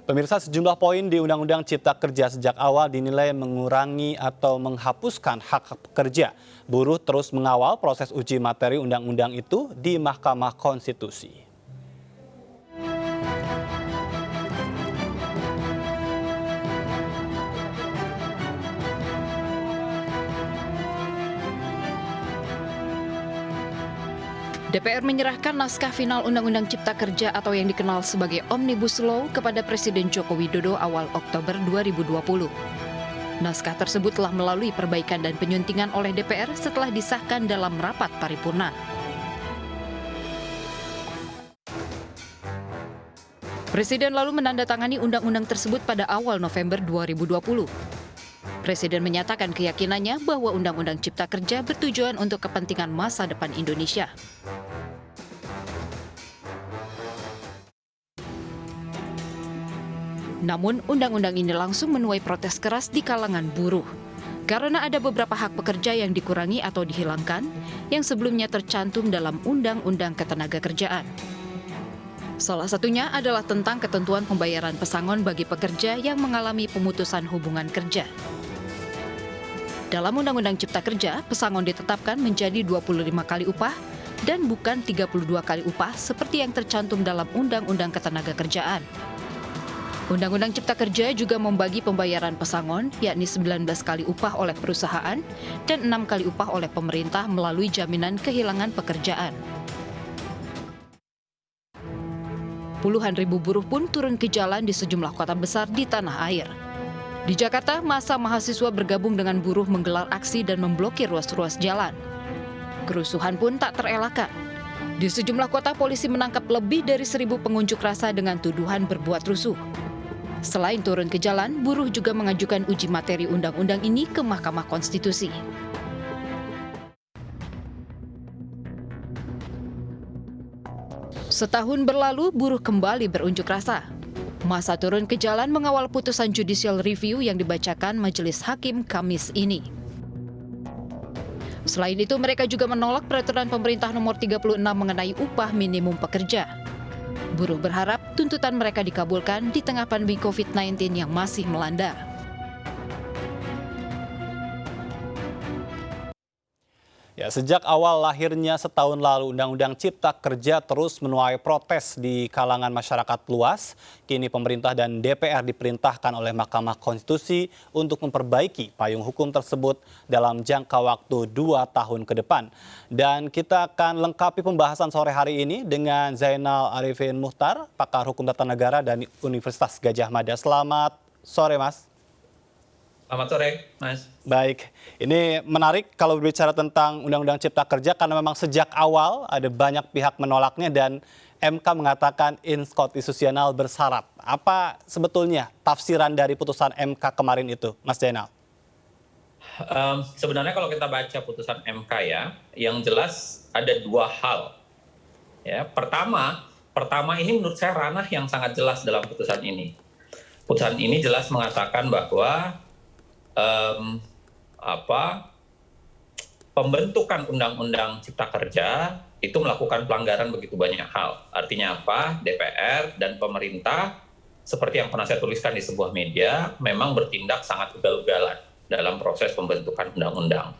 Pemirsa, sejumlah poin di Undang-Undang Cipta Kerja sejak awal dinilai mengurangi atau menghapuskan hak pekerja. Buruh terus mengawal proses uji materi undang-undang itu di Mahkamah Konstitusi. DPR menyerahkan naskah final Undang-Undang Cipta Kerja atau yang dikenal sebagai Omnibus Law kepada Presiden Joko Widodo awal Oktober 2020. Naskah tersebut telah melalui perbaikan dan penyuntingan oleh DPR setelah disahkan dalam rapat paripurna. Presiden lalu menandatangani undang-undang tersebut pada awal November 2020. Presiden menyatakan keyakinannya bahwa Undang-Undang Cipta Kerja bertujuan untuk kepentingan masa depan Indonesia. Namun, undang-undang ini langsung menuai protes keras di kalangan buruh. Karena ada beberapa hak pekerja yang dikurangi atau dihilangkan, yang sebelumnya tercantum dalam Undang-Undang Ketenagakerjaan. Salah satunya adalah tentang ketentuan pembayaran pesangon bagi pekerja yang mengalami pemutusan hubungan kerja. Dalam Undang-Undang Cipta Kerja, pesangon ditetapkan menjadi 25 kali upah dan bukan 32 kali upah seperti yang tercantum dalam Undang-Undang Ketenagakerjaan. Undang-Undang Cipta Kerja juga membagi pembayaran pesangon, yakni 19 kali upah oleh perusahaan dan 6 kali upah oleh pemerintah melalui jaminan kehilangan pekerjaan. Puluhan ribu buruh pun turun ke jalan di sejumlah kota besar di tanah air. Di Jakarta, massa mahasiswa bergabung dengan buruh menggelar aksi dan memblokir ruas-ruas jalan. Kerusuhan pun tak terelakkan. Di sejumlah kota, polisi menangkap lebih dari 1.000 pengunjuk rasa dengan tuduhan berbuat rusuh. Selain turun ke jalan, buruh juga mengajukan uji materi undang-undang ini ke Mahkamah Konstitusi. Setahun berlalu, buruh kembali berunjuk rasa. Massa turun ke jalan mengawal putusan judicial review yang dibacakan Majelis Hakim Kamis ini. Selain itu, mereka juga menolak peraturan pemerintah nomor 36 mengenai upah minimum pekerja. Buruh berharap tuntutan mereka dikabulkan di tengah pandemi COVID-19 yang masih melanda. Ya, sejak awal lahirnya setahun lalu, Undang-Undang Cipta Kerja terus menuai protes di kalangan masyarakat luas. Kini pemerintah dan DPR diperintahkan oleh Mahkamah Konstitusi untuk memperbaiki payung hukum tersebut dalam jangka waktu 2 tahun ke depan. Dan kita akan lengkapi pembahasan sore hari ini dengan Zainal Arifin Muhtar, pakar hukum tata negara dari Universitas Gadjah Mada. Selamat sore, Mas. Selamat sore, Mas. Baik, ini menarik kalau berbicara tentang Undang-Undang Cipta Kerja karena memang sejak awal ada banyak pihak menolaknya dan MK mengatakan inkonstitusional bersyarat. Apa sebetulnya tafsiran dari putusan MK kemarin itu, Mas Zainal? Sebenarnya kalau kita baca putusan MK ya, yang jelas ada 2 hal. Ya, pertama ini menurut saya ranah yang sangat jelas dalam putusan ini. Putusan ini jelas mengatakan bahwa pembentukan Undang-Undang Cipta Kerja itu melakukan pelanggaran begitu banyak hal. Artinya apa? DPR dan pemerintah, seperti yang pernah saya tuliskan di sebuah media, memang bertindak sangat ugal-ugalan dalam proses pembentukan undang-undang.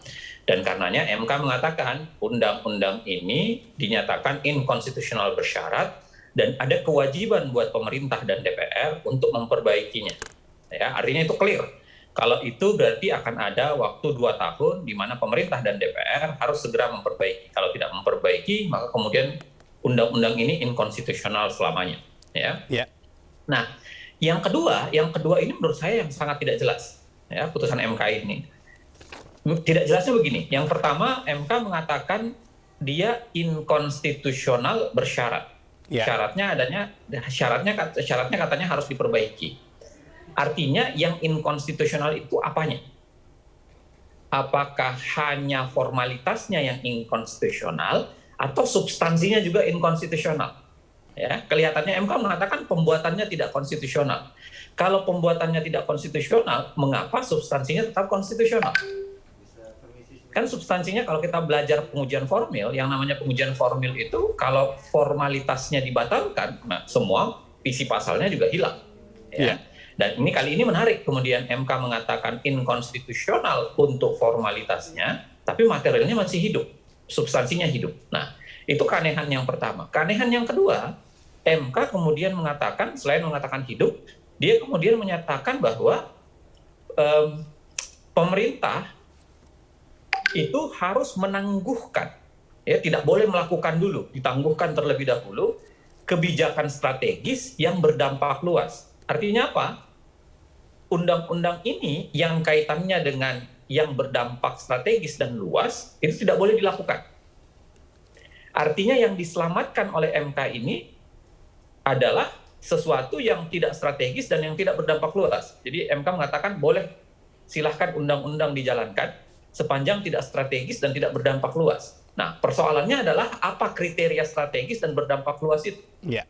Dan karenanya MK mengatakan undang-undang ini dinyatakan inkonstitusional bersyarat dan ada kewajiban buat pemerintah dan DPR untuk memperbaikinya. Ya, artinya itu clear. Kalau itu berarti akan ada waktu 2 tahun di mana pemerintah dan DPR harus segera memperbaiki. Kalau tidak memperbaiki, maka kemudian undang-undang ini inkonstitusional selamanya. Ya. Yeah. Nah, yang kedua ini menurut saya yang sangat tidak jelas. Ya, putusan MK ini. Tidak jelasnya begini. Yang pertama, MK mengatakan dia inkonstitusional bersyarat. Yeah. Syaratnya katanya harus diperbaiki. Artinya yang inkonstitusional itu apanya? Apakah hanya formalitasnya yang inkonstitusional atau substansinya juga inkonstitusional? Ya, kelihatannya MK mengatakan pembuatannya tidak konstitusional. Kalau pembuatannya tidak konstitusional, mengapa substansinya tetap konstitusional? Kan substansinya kalau kita belajar pengujian formil, yang namanya pengujian formil itu kalau formalitasnya dibatalkan, nah semua isi pasalnya juga hilang. ya. Dan ini kali ini menarik, kemudian MK mengatakan inkonstitusional untuk formalitasnya, tapi materialnya masih hidup, substansinya hidup. Nah, itu keanehan yang pertama. Keanehan yang kedua, MK kemudian mengatakan, selain mengatakan hidup, dia kemudian menyatakan bahwa pemerintah itu harus menangguhkan, ya, tidak boleh melakukan dulu, ditangguhkan terlebih dahulu kebijakan strategis yang berdampak luas. Artinya apa? Undang-undang ini yang kaitannya dengan yang berdampak strategis dan luas itu tidak boleh dilakukan. Artinya yang diselamatkan oleh MK ini adalah sesuatu yang tidak strategis dan yang tidak berdampak luas. Jadi MK mengatakan boleh, silahkan undang-undang dijalankan sepanjang tidak strategis dan tidak berdampak luas. Nah, persoalannya adalah apa kriteria strategis dan berdampak luas itu? Ya.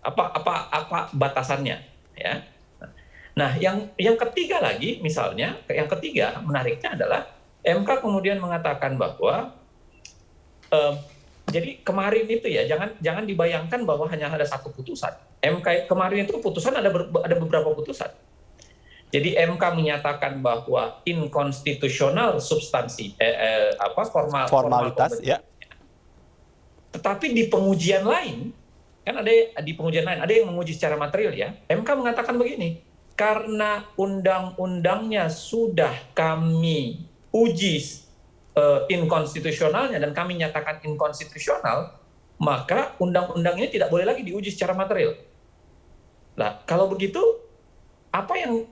Apa batasannya? Ya. Nah, yang ketiga lagi, misalnya, yang ketiga menariknya adalah MK kemudian mengatakan bahwa jadi kemarin itu ya, jangan dibayangkan bahwa hanya ada satu putusan. MK kemarin itu putusan ada beberapa putusan. Jadi MK menyatakan bahwa inkonstitusional substansi Formalitas, ya. Tetapi di pengujian lain, kan ada yang menguji secara material ya. MK mengatakan begini, karena undang-undangnya sudah kami uji inkonstitusionalnya dan kami nyatakan inkonstitusional, maka undang-undang ini tidak boleh lagi diuji secara material. Nah, kalau begitu apa yang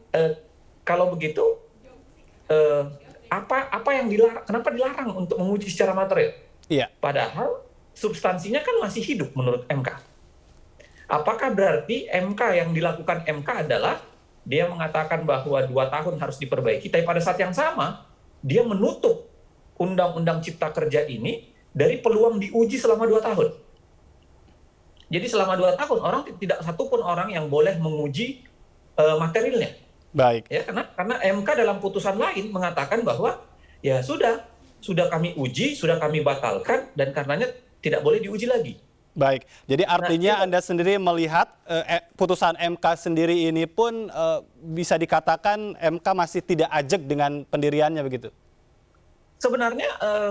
dilarang? Kenapa dilarang untuk menguji secara material? Iya. Padahal substansinya kan masih hidup menurut MK. Apakah berarti yang dilakukan MK adalah dia mengatakan bahwa 2 tahun harus diperbaiki, tapi pada saat yang sama dia menutup Undang-Undang Cipta Kerja ini dari peluang diuji selama 2 tahun. Jadi selama 2 tahun tidak satupun orang yang boleh menguji materialnya. Baik. Ya, karena MK dalam putusan lain mengatakan bahwa ya sudah kami uji, sudah kami batalkan dan karenanya tidak boleh diuji lagi. Baik, jadi artinya Anda sendiri melihat putusan MK sendiri ini pun bisa dikatakan MK masih tidak ajak dengan pendiriannya begitu? Sebenarnya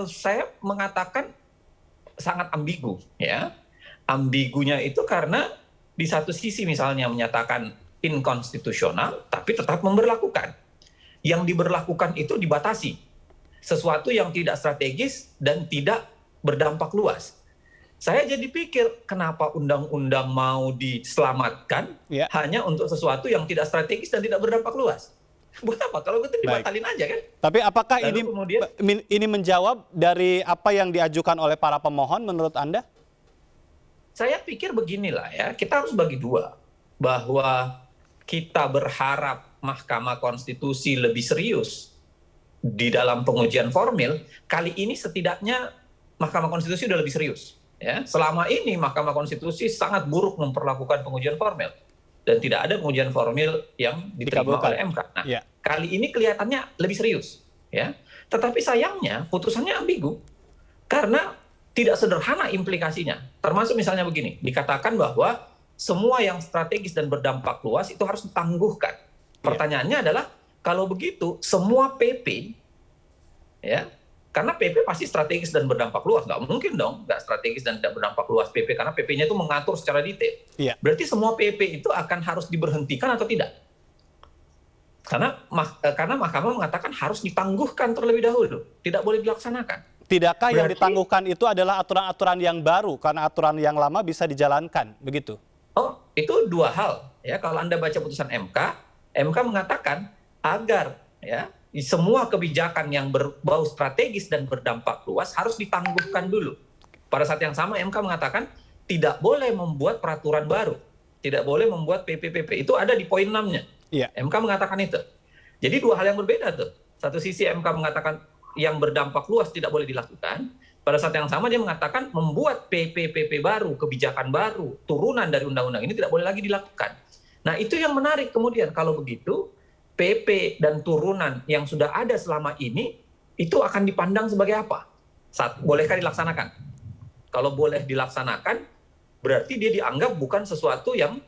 saya mengatakan sangat ambigu, ya. Ambigunya itu karena di satu sisi misalnya menyatakan inkonstitusional, tapi tetap memberlakukan. Yang diberlakukan itu dibatasi. Sesuatu yang tidak strategis dan tidak berdampak luas. Saya jadi pikir, kenapa undang-undang mau diselamatkan hanya untuk sesuatu yang tidak strategis dan tidak berdampak luas? Buat apa? Kalau gitu dibatalin aja kan? Tapi apakah kemudian, ini menjawab dari apa yang diajukan oleh para pemohon menurut Anda? Saya pikir beginilah ya, kita harus bagi dua. Bahwa kita berharap Mahkamah Konstitusi lebih serius di dalam pengujian formil, kali ini setidaknya Mahkamah Konstitusi sudah lebih serius. Ya, selama ini Mahkamah Konstitusi sangat buruk memperlakukan pengujian formil dan tidak ada pengujian formil yang diterima oleh MK. Nah, kali ini kelihatannya lebih serius, ya. Tetapi sayangnya putusannya ambigu karena tidak sederhana implikasinya. Termasuk misalnya begini, dikatakan bahwa semua yang strategis dan berdampak luas itu harus ditangguhkan. Pertanyaannya adalah kalau begitu semua PP, ya. Karena PP pasti strategis dan berdampak luas. Nggak mungkin dong nggak strategis dan tidak berdampak luas PP, karena PP-nya itu mengatur secara detail. Iya. Berarti semua PP itu akan harus diberhentikan atau tidak? Karena Mahkamah mengatakan harus ditangguhkan terlebih dahulu. Tidak boleh dilaksanakan. Tidakkah yang ditangguhkan itu adalah aturan-aturan yang baru, karena aturan yang lama bisa dijalankan, begitu? Oh, itu dua hal. Ya, kalau Anda baca putusan MK mengatakan agar ya semua kebijakan yang berbau strategis dan berdampak luas harus ditangguhkan dulu. Pada saat yang sama MK mengatakan tidak boleh membuat peraturan baru, tidak boleh membuat PP-PP. Itu ada di poin 6-nya. Iya. MK mengatakan itu. Jadi dua hal yang berbeda tuh. Satu sisi MK mengatakan yang berdampak luas tidak boleh dilakukan. Pada saat yang sama dia mengatakan membuat PP-PP baru, kebijakan baru, turunan dari undang-undang ini tidak boleh lagi dilakukan. Nah, itu yang menarik kemudian kalau begitu PP dan turunan yang sudah ada selama ini itu akan dipandang sebagai apa? Bolehkah dilaksanakan? Kalau boleh dilaksanakan, berarti dia dianggap bukan sesuatu yang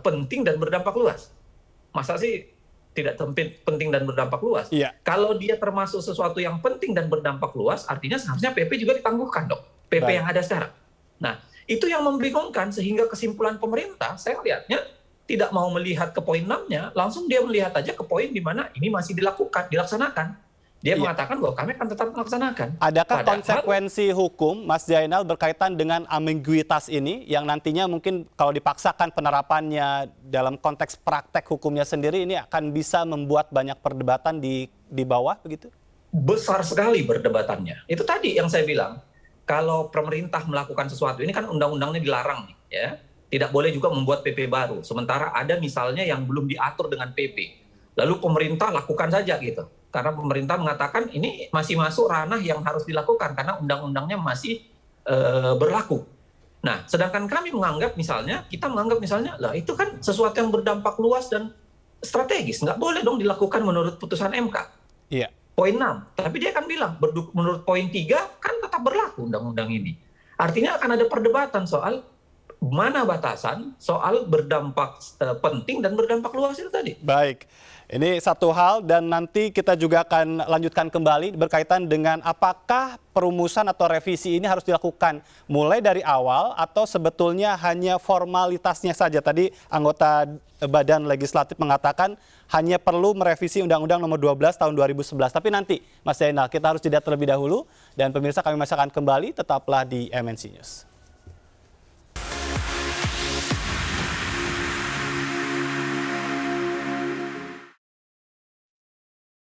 penting dan berdampak luas. Masa sih tidak penting dan berdampak luas? Iya. Kalau dia termasuk sesuatu yang penting dan berdampak luas, artinya seharusnya PP juga ditangguhkan dong. PP Baik. yang ada sekarang. Nah, itu yang membingungkan sehingga kesimpulan pemerintah, saya lihatnya tidak mau melihat ke poin 6-nya, langsung dia melihat aja ke poin di mana ini masih dilaksanakan. Dia Iya. mengatakan bahwa kami akan tetap melaksanakan. Adakah Padahal- konsekuensi hukum, Mas Zainal, berkaitan dengan ambiguitas ini yang nantinya mungkin kalau dipaksakan penerapannya dalam konteks praktek hukumnya sendiri ini akan bisa membuat banyak perdebatan di bawah begitu? Besar sekali berdebatannya. Itu tadi yang saya bilang, kalau pemerintah melakukan sesuatu, ini kan undang-undangnya dilarang nih, ya. Tidak boleh juga membuat PP baru. Sementara ada misalnya yang belum diatur dengan PP. Lalu pemerintah lakukan saja gitu. Karena pemerintah mengatakan ini masih masuk ranah yang harus dilakukan karena undang-undangnya masih berlaku. Nah, sedangkan kami kita menganggap misalnya, lah itu kan sesuatu yang berdampak luas dan strategis. Nggak boleh dong dilakukan menurut putusan MK. Iya. Poin 6. Tapi dia akan bilang, menurut poin 3 kan tetap berlaku undang-undang ini. Artinya akan ada perdebatan soal mana batasan soal berdampak penting dan berdampak luas itu tadi. Baik, ini satu hal dan nanti kita juga akan lanjutkan kembali berkaitan dengan apakah perumusan atau revisi ini harus dilakukan mulai dari awal atau sebetulnya hanya formalitasnya saja. Tadi anggota Badan Legislatif mengatakan hanya perlu merevisi Undang-Undang Nomor 12 Tahun 2011. Tapi nanti, Mas Zainal, kita harus jeda terlebih dahulu dan pemirsa kami masih akan kembali, tetaplah di MNC News.